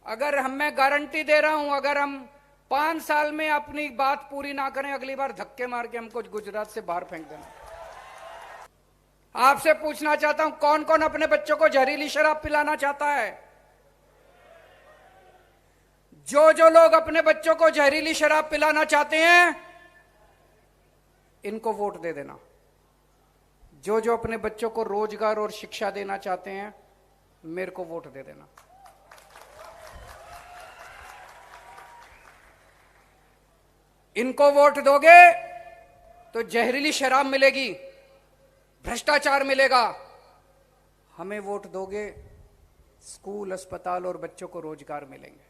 अगर मैं गारंटी दे रहा हूं, अगर हम 5 साल में अपनी बात पूरी ना करें, अगली बार धक्के मार के हमको गुजरात से बाहर फेंक देना। आपसे पूछना चाहता हूं, कौन कौन अपने बच्चों को जहरीली शराब पिलाना चाहता है? जो जो लोग अपने बच्चों को जहरीली शराब पिलाना चाहते हैं, इनको वोट दे देना। जो जो अपने बच्चों को रोजगार और शिक्षा देना चाहते हैं, मेरे को वोट दे देना। इनको वोट दोगे तो जहरीली शराब मिलेगी, भ्रष्टाचार मिलेगा। हमें वोट दोगे, स्कूल, अस्पताल और बच्चों को रोजगार मिलेंगे।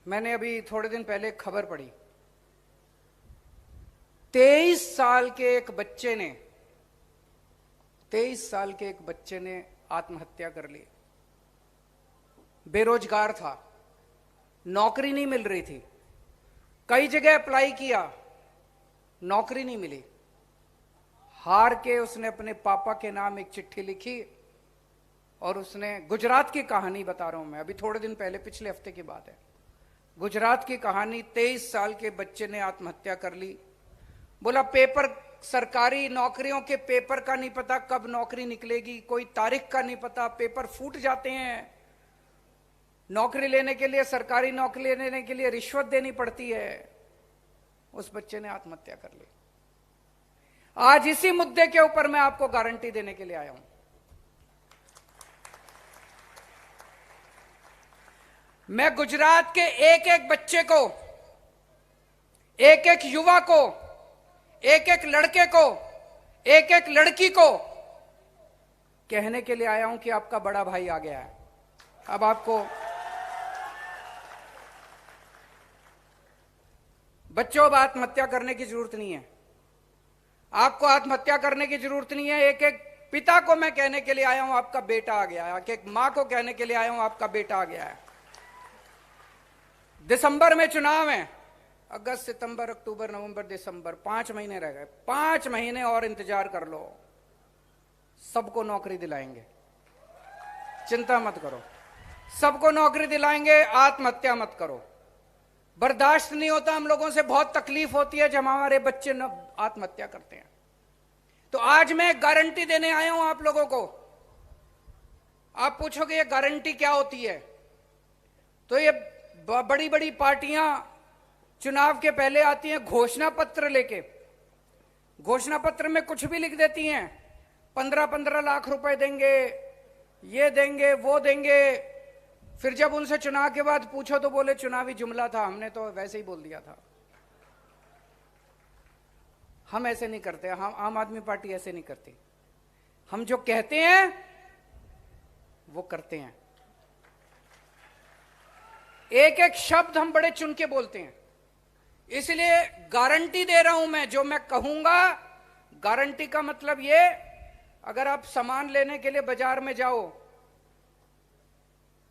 मैंने अभी थोड़े दिन पहले एक खबर पढ़ी, 23 साल के एक बच्चे ने आत्महत्या कर ली। बेरोजगार था, नौकरी नहीं मिल रही थी, कई जगह अप्लाई किया, नौकरी नहीं मिली। हार के उसने अपने पापा के नाम एक चिट्ठी लिखी और उसने, गुजरात की कहानी बता रहा हूं मैं, अभी थोड़े दिन पहले, पिछले हफ्ते की बात है, गुजरात की कहानी। 23 साल के बच्चे ने आत्महत्या कर ली। बोला पेपर, सरकारी नौकरियों के पेपर का नहीं पता कब नौकरी निकलेगी, कोई तारीख का नहीं पता, पेपर फूट जाते हैं। नौकरी लेने के लिए, सरकारी नौकरी लेने के लिए रिश्वत देनी पड़ती है। उस बच्चे ने आत्महत्या कर ली। आज इसी मुद्दे के ऊपर मैं आपको गारंटी देने के लिए आया हूं। मैं गुजरात के एक एक बच्चे को, एक एक युवा को, एक एक लड़के को, एक एक लड़की को कहने के लिए आया हूं कि आपका बड़ा भाई आ गया है। अब आपको, बच्चों, अब आत्महत्या करने की जरूरत नहीं है। आपको आत्महत्या करने की जरूरत नहीं है। एक एक पिता को मैं कहने के लिए आया हूं, आपका बेटा आ गया है। एक एक मां को कहने के लिए आया हूं, आपका बेटा आ गया है। दिसंबर में चुनाव है, अगस्त, सितंबर, अक्टूबर, नवंबर, दिसंबर, 5 महीने रह गए। 5 महीने और इंतजार कर लो, सबको नौकरी दिलाएंगे, चिंता मत करो, सबको नौकरी दिलाएंगे। आत्महत्या मत करो। बर्दाश्त नहीं होता हम लोगों से, बहुत तकलीफ होती है जब हमारे बच्चे आत्महत्या करते हैं। तो आज मैं गारंटी देने आया हूं आप लोगों को। आप पूछोगे ये गारंटी क्या होती है? तो ये बड़ी बड़ी पार्टियां चुनाव के पहले आती हैं घोषणा पत्र लेके, घोषणा पत्र में कुछ भी लिख देती हैं, 15-15 लाख रुपए देंगे, ये देंगे, वो देंगे। फिर जब उनसे चुनाव के बाद पूछो तो बोले चुनावी जुमला था, हमने तो वैसे ही बोल दिया था। हम ऐसे नहीं करते, हम आम आदमी पार्टी ऐसे नहीं करती। हम जो कहते हैं वो करते हैं। एक एक शब्द हम बड़े चुन के बोलते हैं। इसलिए गारंटी दे रहा हूं मैं, जो मैं कहूंगा, गारंटी का मतलब ये, अगर आप सामान लेने के लिए बाजार में जाओ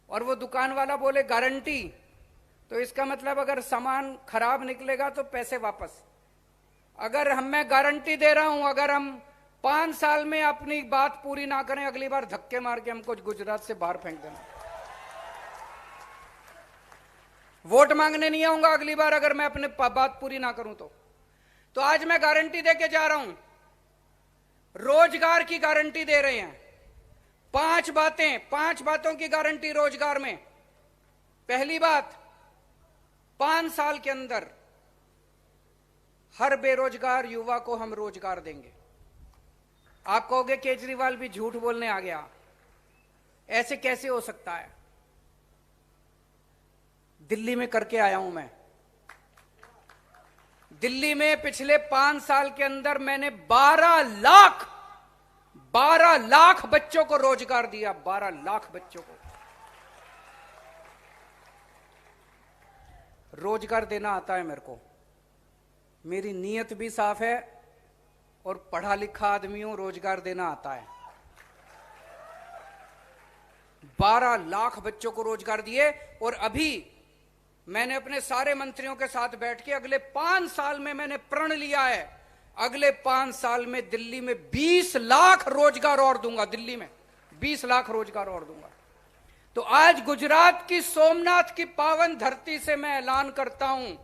और वो दुकान वाला बोले गारंटी, तो इसका मतलब अगर सामान खराब निकलेगा तो पैसे वापस। अगर मैं गारंटी दे रहा हूं, अगर हम 5 साल में अपनी बात पूरी ना करें, अगली बार धक्के मार के हमको गुजरात से बाहर फेंक देना। वोट मांगने नहीं आऊंगा अगली बार अगर मैं अपने बात पूरी ना करूं तो आज मैं गारंटी दे के जा रहा हूं, रोजगार की गारंटी दे रहे हैं। 5 बातों की गारंटी रोजगार में। पहली बात, 5 साल के अंदर हर बेरोजगार युवा को हम रोजगार देंगे। आप कहोगे केजरीवाल भी झूठ बोलने आ गया, ऐसे कैसे हो सकता है? दिल्ली में करके आया हूं मैं। दिल्ली में पिछले 5 साल के अंदर मैंने 12 लाख बच्चों को रोजगार दिया। 12 लाख बच्चों को रोजगार देना आता है मेरे को। मेरी नीयत भी साफ है और पढ़ा लिखा आदमी हूं, रोजगार देना आता है। 12 लाख बच्चों को रोजगार दिए। और अभी मैंने अपने सारे मंत्रियों के साथ बैठ के अगले 5 साल में मैंने प्रण लिया है, अगले 5 साल में दिल्ली में 20 लाख रोजगार और दूंगा। दिल्ली में 20 लाख रोजगार और दूंगा। तो आज गुजरात की सोमनाथ की पावन धरती से मैं ऐलान करता हूं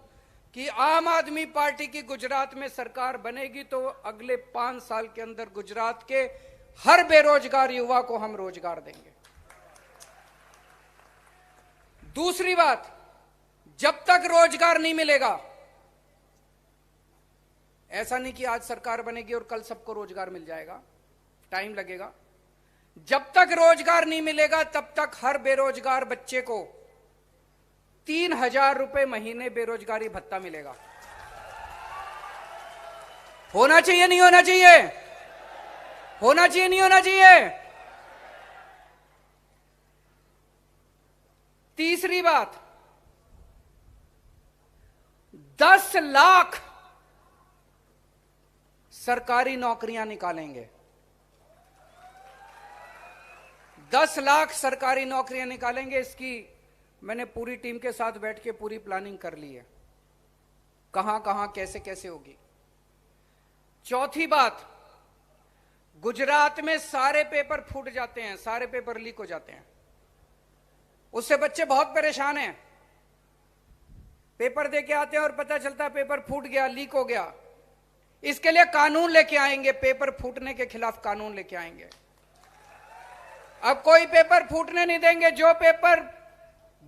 कि आम आदमी पार्टी की गुजरात में सरकार बनेगी तो अगले 5 साल के अंदर गुजरात के हर बेरोजगार युवा को हम रोजगार देंगे। दूसरी बात, जब तक रोजगार नहीं मिलेगा, ऐसा नहीं कि आज सरकार बनेगी और कल सबको रोजगार मिल जाएगा, टाइम लगेगा। जब तक रोजगार नहीं मिलेगा तब तक हर बेरोजगार बच्चे को 3,000 रुपए महीने बेरोजगारी भत्ता मिलेगा। होना चाहिए नहीं होना चाहिए? होना चाहिए नहीं होना चाहिए? तीसरी बात, 10 लाख सरकारी नौकरियां निकालेंगे। 10 लाख सरकारी नौकरियां निकालेंगे। इसकी मैंने पूरी टीम के साथ बैठ के पूरी प्लानिंग कर ली है, कहां कहां कैसे कैसे होगी। चौथी बात, गुजरात में सारे पेपर फूट जाते हैं, सारे पेपर लीक हो जाते हैं, उससे बच्चे बहुत परेशान हैं। पेपर दे के आते हैं और पता चलता है पेपर फूट गया, लीक हो गया। इसके लिए कानून लेके आएंगे, पेपर फूटने के खिलाफ कानून लेके आएंगे। अब कोई पेपर फूटने नहीं देंगे।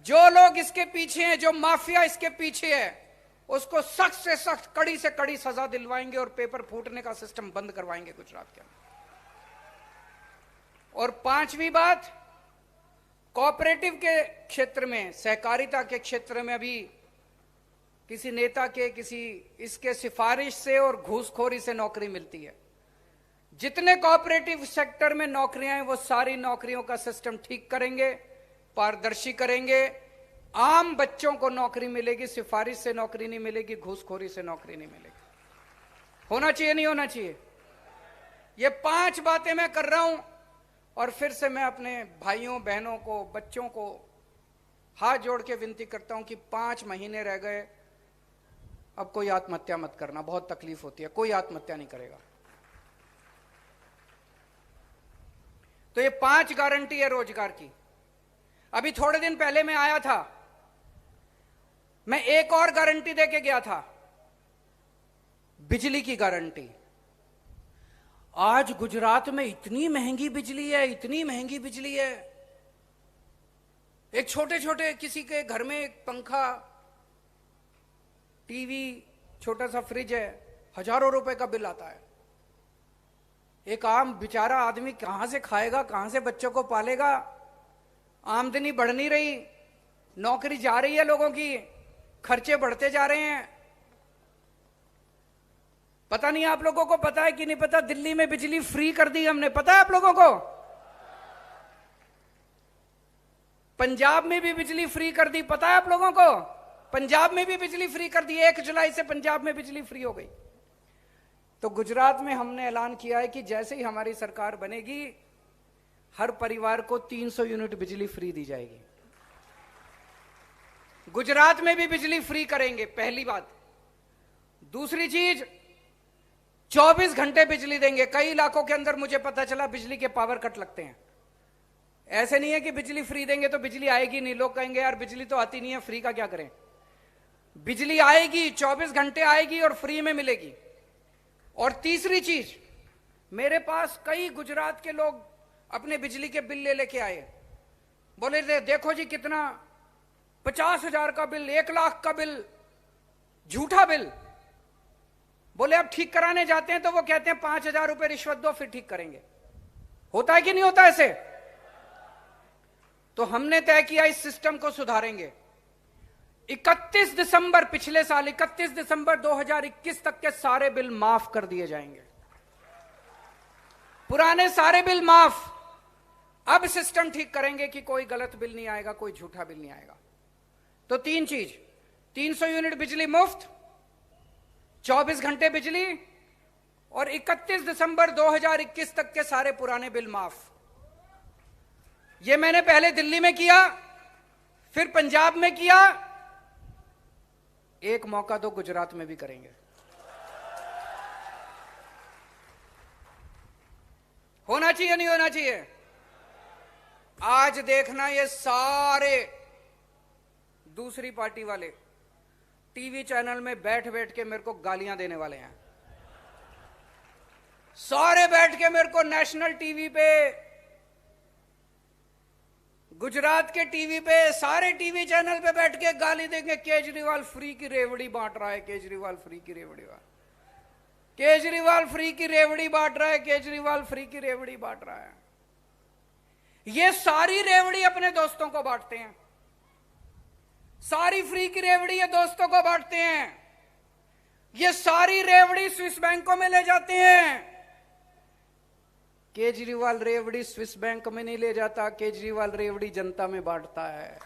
जो लोग इसके पीछे हैं, जो माफिया इसके पीछे है, उसको सख्त से सख्त, कड़ी से कड़ी सजा दिलवाएंगे और पेपर फूटने का सिस्टम बंद करवाएंगे गुजरात के अंदर। और पांचवी बात, कोऑपरेटिव के क्षेत्र में, सहकारिता के क्षेत्र में अभी किसी नेता के, किसी इसके सिफारिश से और घूसखोरी से नौकरी मिलती है। जितने कोऑपरेटिव सेक्टर में नौकरियां हैं वो सारी नौकरियों का सिस्टम ठीक करेंगे, पारदर्शी करेंगे। आम बच्चों को नौकरी मिलेगी, सिफारिश से नौकरी नहीं मिलेगी, घूसखोरी से नौकरी नहीं मिलेगी। होना चाहिए नहीं होना चाहिए? ये 5 बातें मैं कर रहा हूं। और फिर से मैं अपने भाइयों बहनों को, बच्चों को हाथ जोड़ के विनती करता हूं कि 5 महीने रह गए, अब कोई आत्महत्या मत करना, बहुत तकलीफ होती है। कोई आत्महत्या नहीं करेगा। तो ये 5 गारंटी है रोजगार की। अभी थोड़े दिन पहले मैं आया था, मैं एक और गारंटी देके गया था, बिजली की गारंटी। आज गुजरात में इतनी महंगी बिजली है, इतनी महंगी बिजली है। एक छोटे छोटे किसी के घर में एक पंखा, टीवी, छोटा सा फ्रिज है, हजारों रुपए का बिल आता है। एक आम बेचारा आदमी कहां से खाएगा, कहां से बच्चों को पालेगा? आमदनी बढ़ नहीं रही, नौकरी जा रही है लोगों की, खर्चे बढ़ते जा रहे हैं। पता नहीं आप लोगों को पता है कि नहीं पता, दिल्ली में बिजली फ्री कर दी हमने, पता है आप लोगों को? पंजाब में भी बिजली फ्री कर दी, पता है आप लोगों को? पंजाब में भी बिजली फ्री कर दी। 1 जुलाई से पंजाब में बिजली फ्री हो गई। तो गुजरात में हमने ऐलान किया है कि जैसे ही हमारी सरकार बनेगी, हर परिवार को 300 यूनिट बिजली फ्री दी जाएगी। गुजरात में भी बिजली फ्री करेंगे, पहली बात। दूसरी चीज, 24 घंटे बिजली देंगे। कई इलाकों के अंदर मुझे पता चला बिजली के पावर कट लगते हैं। ऐसे नहीं है कि बिजली फ्री देंगे तो बिजली आएगी नहीं। लोग कहेंगे यार बिजली तो आती नहीं है, फ्री का क्या करें? बिजली आएगी, 24 घंटे आएगी और फ्री में मिलेगी। और तीसरी चीज, मेरे पास कई गुजरात के लोग अपने बिजली के बिल ले लेके आए, बोले देखो जी कितना, 50,000 का बिल, 1 लाख का बिल, झूठा बिल। बोले अब ठीक कराने जाते हैं तो वो कहते हैं 5,000 रुपए रिश्वत दो फिर ठीक करेंगे। होता है कि नहीं होता ऐसे? तो हमने तय किया इस सिस्टम को सुधारेंगे। 31 दिसंबर, पिछले साल 31 दिसंबर 2021 तक के सारे बिल माफ कर दिए जाएंगे। पुराने सारे बिल माफ। अब सिस्टम ठीक करेंगे कि कोई गलत बिल नहीं आएगा, कोई झूठा बिल नहीं आएगा। तो 3 चीज, 300 यूनिट बिजली मुफ्त, 24 घंटे बिजली, और 31 दिसंबर 2021 तक के सारे पुराने बिल माफ। ये मैंने पहले दिल्ली में किया, फिर पंजाब में किया, एक मौका तो गुजरात में भी करेंगे। होना चाहिए नहीं होना चाहिए? आज देखना ये सारे दूसरी पार्टी वाले टीवी चैनल में बैठ बैठ के मेरे को गालियां देने वाले हैं। सारे बैठ के मेरे को नेशनल टीवी पे, गुजरात के टीवी पे, सारे टीवी चैनल पे बैठ के गाली देंगे। केजरीवाल फ्री की रेवड़ी बांट रहा है, केजरीवाल फ्री की रेवड़ी, केजरीवाल फ्री की रेवड़ी बांट रहा है, केजरीवाल फ्री की रेवड़ी बांट रहा है। ये सारी रेवड़ी अपने दोस्तों को बांटते हैं, सारी फ्री की रेवड़ी ये दोस्तों को बांटते हैं। ये सारी रेवड़ी स्विस बैंकों में ले जाते हैं। केजरीवाल रेवड़ी स्विस बैंक में नहीं ले जाता, केजरीवाल रेवड़ी जनता में बांटता है।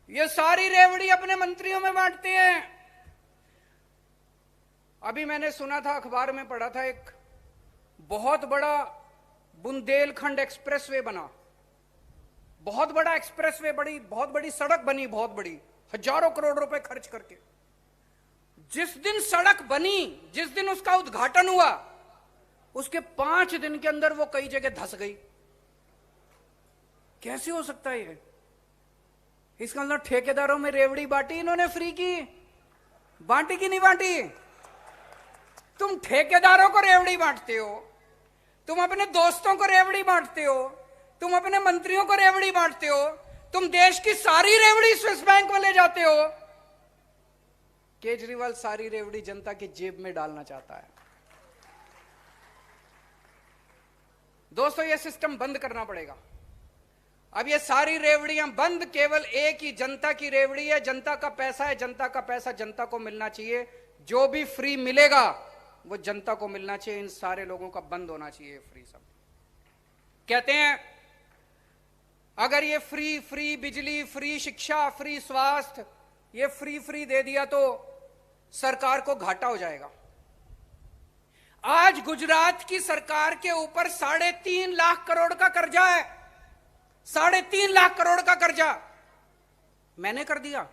ये सारी रेवड़ी अपने मंत्रियों में बांटते हैं। अभी मैंने सुना था, अखबार में पढ़ा था, एक बहुत बड़ा बुंदेलखंड एक्सप्रेसवे बना, बहुत बड़ा एक्सप्रेसवे, बहुत बड़ी सड़क बनी, बहुत बड़ी, हजारों करोड़ रुपए खर्च करके। जिस दिन सड़क बनी, जिस दिन उसका उद्घाटन हुआ, उसके 5 दिन के अंदर वो कई जगह धंस गई। कैसे हो सकता है ये? इसका मतलब ठेकेदारों में रेवड़ी बांटी इन्होंने, फ्री की बांटी कि नहीं बांटी? तुम ठेकेदारों को रेवड़ी बांटते हो, तुम अपने दोस्तों को रेवड़ी बांटते हो, तुम अपने मंत्रियों को रेवड़ी बांटते हो, तुम देश की सारी रेवड़ी स्विस बैंक में ले जाते हो। केजरीवाल सारी रेवड़ी जनता की जेब में डालना चाहता है। दोस्तों, यह सिस्टम बंद करना पड़ेगा। अब ये सारी रेवड़ियां बंद, केवल एक ही जनता की रेवड़ी है, जनता का पैसा है, जनता का पैसा जनता को मिलना चाहिए। जो भी फ्री मिलेगा वो जनता को मिलना चाहिए। इन सारे लोगों का बंद होना चाहिए फ्री। सब कहते हैं अगर ये फ्री बिजली, फ्री शिक्षा, फ्री स्वास्थ्य, ये फ्री दे दिया तो सरकार को घाटा हो जाएगा। आज गुजरात की सरकार के ऊपर 3.5 लाख करोड़ का कर्जा है, 3.5 लाख करोड़ का कर्जा मैंने कर दिया।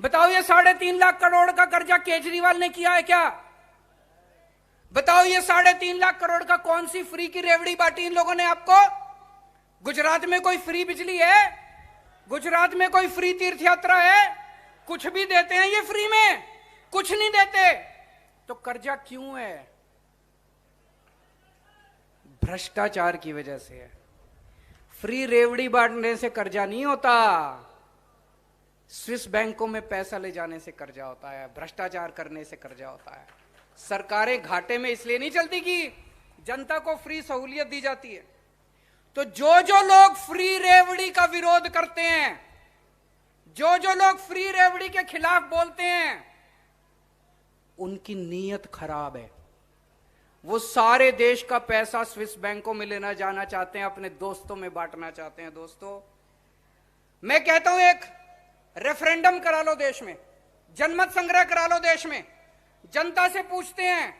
बताओ, ये 3.5 लाख करोड़ का कर्जा केजरीवाल ने किया है क्या? बताओ, ये 3.5 लाख करोड़ का कौन सी फ्री की रेवड़ी बांटी इन लोगों ने आपको? गुजरात में कोई फ्री बिजली है? गुजरात में कोई फ्री तीर्थ यात्रा है? कुछ भी देते हैं ये फ्री में? कुछ नहीं देते। तो कर्जा क्यों है? भ्रष्टाचार की वजह से है। फ्री रेवड़ी बांटने से कर्जा नहीं होता, स्विस बैंकों में पैसा ले जाने से कर्जा होता है, भ्रष्टाचार करने से कर्जा होता है। सरकारें घाटे में इसलिए नहीं चलती कि जनता को फ्री सहूलियत दी जाती है। तो जो जो लोग फ्री रेवड़ी का विरोध करते हैं, जो जो लोग फ्री रेवड़ी के खिलाफ बोलते हैं, उनकी नीयत खराब है। वो सारे देश का पैसा स्विस बैंकों में लेना जाना चाहते हैं, अपने दोस्तों में बांटना चाहते हैं। दोस्तों, मैं कहता हूं एक रेफरेंडम करा लो देश में, जनमत संग्रह करा लो देश में, जनता से पूछते हैं,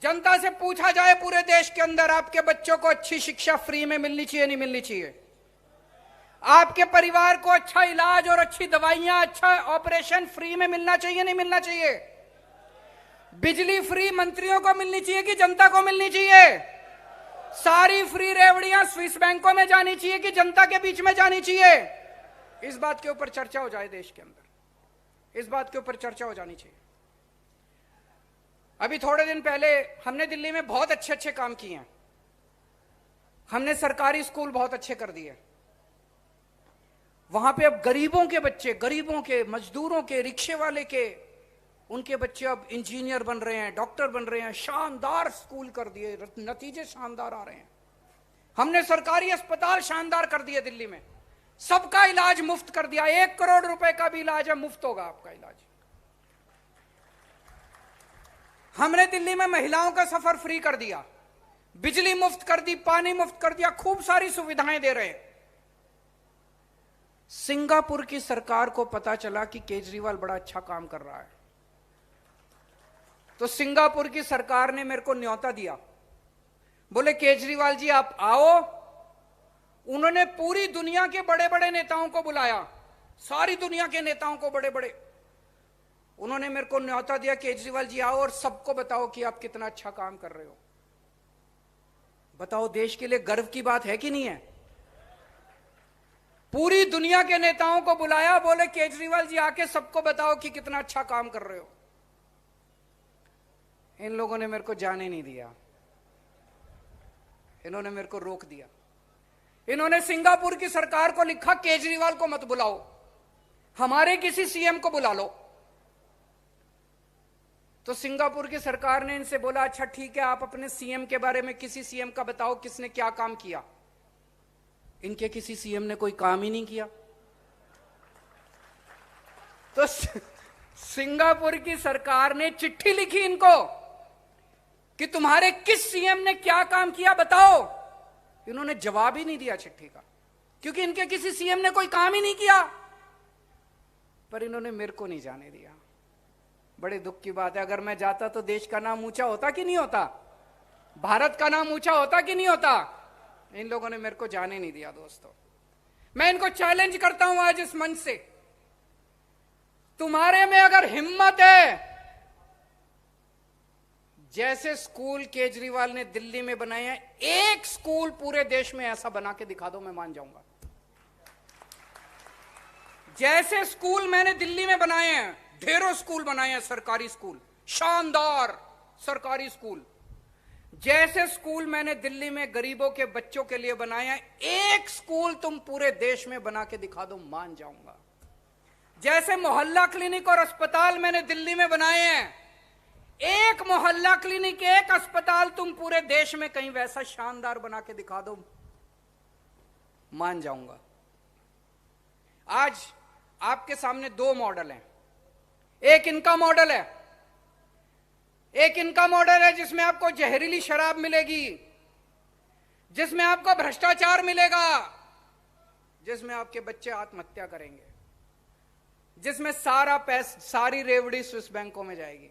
जनता से पूछा जाए पूरे देश के अंदर, आपके बच्चों को अच्छी शिक्षा फ्री में मिलनी चाहिए नहीं मिलनी चाहिए? आपके परिवार को अच्छा इलाज और अच्छी दवाइयां, अच्छा ऑपरेशन फ्री में मिलना चाहिए नहीं मिलना चाहिए? बिजली फ्री मंत्रियों को मिलनी चाहिए कि जनता को मिलनी चाहिए? सारी फ्री रेवड़ियां स्विस बैंकों में जानी चाहिए कि जनता के बीच में जानी चाहिए? इस बात के ऊपर चर्चा हो जाए देश के अंदर, इस बात के ऊपर चर्चा हो जानी चाहिए। अभी थोड़े दिन पहले हमने दिल्ली में बहुत अच्छे अच्छे काम किए हैं। हमने सरकारी स्कूल बहुत अच्छे कर दिए। वहां पे अब गरीबों के बच्चे, गरीबों के, मजदूरों के, रिक्शे वाले के, उनके बच्चे अब इंजीनियर बन रहे हैं, डॉक्टर बन रहे हैं। शानदार स्कूल कर दिए, नतीजे शानदार आ रहे हैं। हमने सरकारी अस्पताल शानदार कर दिए दिल्ली में, सबका इलाज मुफ्त कर दिया। 1 करोड़ रुपए का भी इलाज है, मुफ्त होगा आपका इलाज। हमने दिल्ली में महिलाओं का सफर फ्री कर दिया, बिजली मुफ्त कर दी, पानी मुफ्त कर दिया, खूब सारी सुविधाएं दे रहे हैं। सिंगापुर की सरकार को पता चला कि केजरीवाल बड़ा अच्छा काम कर रहा है, तो सिंगापुर की सरकार ने मेरे को न्योता दिया, बोले केजरीवाल जी आप आओ। उन्होंने पूरी दुनिया के बड़े बड़े नेताओं को बुलाया, सारी दुनिया के नेताओं को, बड़े बड़े, उन्होंने मेरे को न्योता दिया, केजरीवाल जी आओ और सबको बताओ कि आप कितना अच्छा काम कर रहे हो। बताओ, देश के लिए गर्व की बात है कि नहीं है? पूरी दुनिया के नेताओं को बुलाया, बोले केजरीवाल जी आके सबको बताओ कि कितना अच्छा काम कर रहे हो। इन लोगों ने मेरे को जाने नहीं दिया, इन्होंने मेरे को रोक दिया। इन्होंने सिंगापुर की सरकार को लिखा केजरीवाल को मत बुलाओ, हमारे किसी सीएम को बुला लो। तो सिंगापुर की सरकार ने इनसे बोला, अच्छा ठीक है, आप अपने सीएम के बारे में किसी सीएम का बताओ किसने क्या काम किया। इनके किसी सीएम ने कोई काम ही नहीं किया। तो सिंगापुर की सरकार ने चिट्ठी लिखी इनको कि तुम्हारे किस सीएम ने क्या काम किया बताओ। इन्होंने जवाब ही नहीं दिया चिट्ठी का, क्योंकि इनके किसी सीएम ने कोई काम ही नहीं किया। पर इन्होंने मेरे को नहीं जाने दिया। बड़े दुख की बात है, अगर मैं जाता तो देश का नाम ऊंचा होता कि नहीं होता, भारत का नाम ऊंचा होता कि नहीं होता। इन लोगों ने मेरे को जाने नहीं दिया। दोस्तों, मैं इनको चैलेंज करता हूं आज इस मंच से, तुम्हारे में अगर हिम्मत है, जैसे स्कूल केजरीवाल ने दिल्ली में बनाए हैं, एक स्कूल पूरे देश में ऐसा बना के दिखा दो, मैं मान जाऊंगा। जैसे स्कूल मैंने दिल्ली में बनाए हैं, ढेरों स्कूल बनाए हैं, सरकारी स्कूल, शानदार सरकारी स्कूल। जैसे स्कूल मैंने दिल्ली में गरीबों के बच्चों के लिए बनाए हैं, एक स्कूल तुम पूरे देश में बना के दिखा दो, मान जाऊंगा। जैसे मोहल्ला क्लिनिक और अस्पताल मैंने दिल्ली में बनाए हैं, एक मोहल्ला क्लिनिक, एक अस्पताल तुम पूरे देश में कहीं वैसा शानदार बना के दिखा दो, मान जाऊंगा। आज आपके सामने दो मॉडल हैं। एक इनका मॉडल है, एक इनका मॉडल है जिसमें आपको जहरीली शराब मिलेगी, जिसमें आपको भ्रष्टाचार मिलेगा, जिसमें आपके बच्चे आत्महत्या करेंगे, जिसमें सारी रेवड़ी स्विस बैंकों में जाएगी।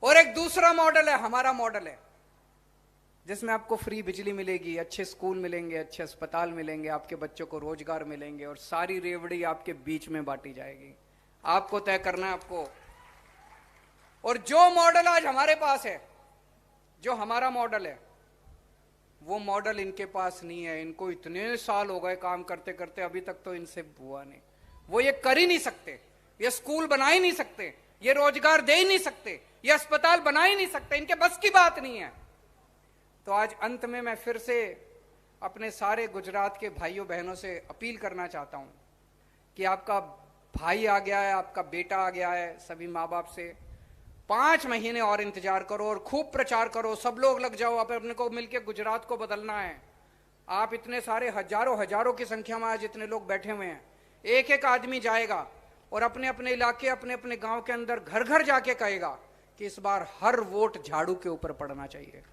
और एक दूसरा मॉडल है, हमारा मॉडल है, जिसमें आपको फ्री बिजली मिलेगी, अच्छे स्कूल मिलेंगे, अच्छे अस्पताल मिलेंगे, आपके बच्चों को रोजगार मिलेंगे और सारी रेवड़ी आपके बीच में बांटी जाएगी। आपको तय करना है आपको। और जो मॉडल आज हमारे पास है, जो हमारा मॉडल है, वो मॉडल इनके पास नहीं है। इनको इतने साल हो गए काम करते करते, अभी तक तो इनसे हुआ नहीं। वो ये कर ही नहीं सकते, ये स्कूल बना ही नहीं सकते, ये रोजगार दे ही नहीं सकते, ये अस्पताल बना ही नहीं सकते, इनके बस की बात नहीं है। तो आज अंत में मैं फिर से अपने सारे गुजरात के भाइयों बहनों से अपील करना चाहता हूं कि आपका भाई आ गया है, आपका बेटा आ गया है, सभी माँ बाप से 5 महीने और इंतजार करो और खूब प्रचार करो, सब लोग लग जाओ, अपने को मिलकर गुजरात को बदलना है। आप इतने सारे हजारों की संख्या में आज इतने लोग बैठे हुए हैं, एक एक आदमी जाएगा और अपने अपने इलाके, अपने अपने गांव के अंदर घर घर जाके कहेगा कि इस बार हर वोट झाड़ू के ऊपर पड़ना चाहिए।